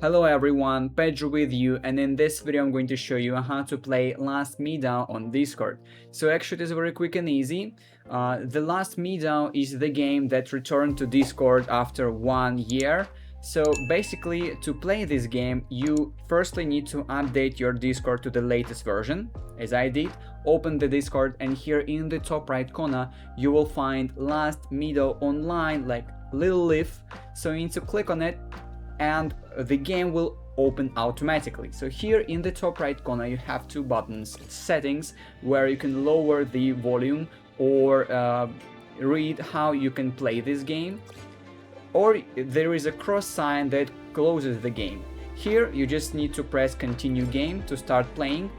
Hello everyone, Pedro with you, and in this video I'm going to show you how to play Last Meadow on Discord. So actually it is very quick and easy. The Last Meadow is the game that returned to Discord after 1 year. So basically, to play this game, you firstly need to update your Discord to the latest version, as I did. Open the Discord, and here in the top right corner you will find Last Meadow Online, like little leaf. So you need to click on it and the game will open automatically. So here in the top right corner you have two buttons: settings, where you can lower the volume or read how you can play this game, or there is a cross sign that closes the game. Here you just need to press continue game to start playing.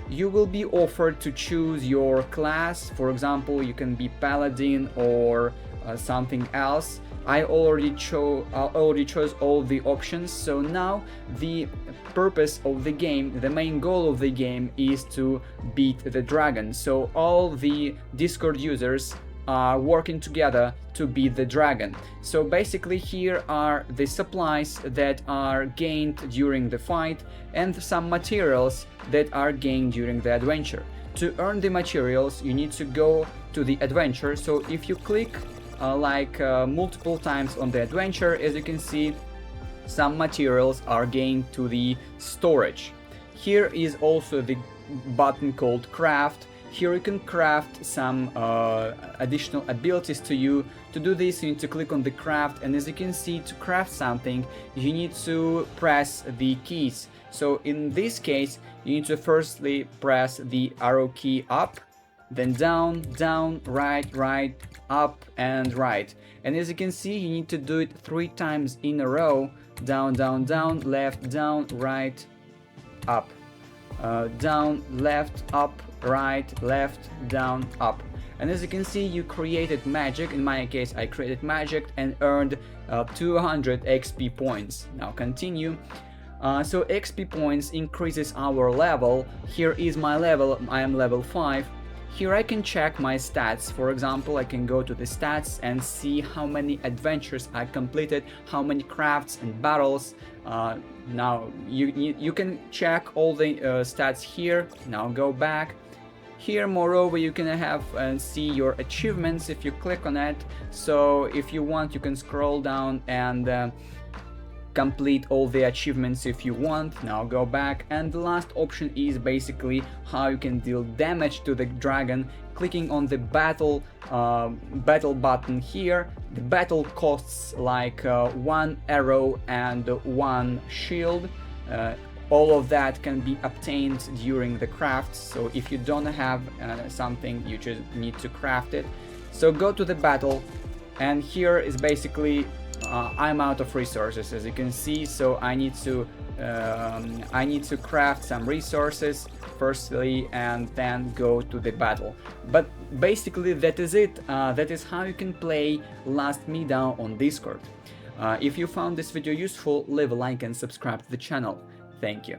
You will be offered to choose your class. For example, you can be paladin or something else. I already chose all the options. So now the purpose of the game, the main goal of the game, is to beat the dragon. So all the Discord users are working together to beat the dragon. So basically here are the supplies that are gained during the fight and some materials that are gained during the adventure. To earn the materials you need to go to the adventure. So if you click multiple times on the adventure, as you can see, some materials are gained to the storage. Here is also the button called craft. Here you can craft some additional abilities to you. To do this you need to click on the craft, and as you can see, to craft something you need to press the keys. So in this case you need to firstly press the arrow key up, then down, down, right, right, up and right. And as you can see, you need to do it 3 times in a row: down, down, down, left, down, right, up, down, left, up, right, left, down, up. And as you can see, you created magic. In my case I created magic and earned 200 XP points. Now continue. So XP points increases our level. Here is my level, I am level 5. Here I can check my stats. For example, I can go to the stats and see how many adventures I completed, how many crafts and battles. Now you can check all the stats here. Now go back. Here, moreover, you can have and see your achievements if you click on it. So if you want, you can scroll down and complete all the achievements if you want. Now go back, and the last option is basically how you can deal damage to the dragon. Clicking on the battle button here, the battle costs like 1 arrow and 1 shield. All of that can be obtained during the crafts, so if you don't have something, you just need to craft it. So go to the battle, and here is basically I'm out of resources, as you can see, so I need to craft some resources firstly and then go to the battle. But basically that is it. That is how you can play Last Meadow on Discord. If you found this video useful, leave a like and subscribe to the channel. Thank you.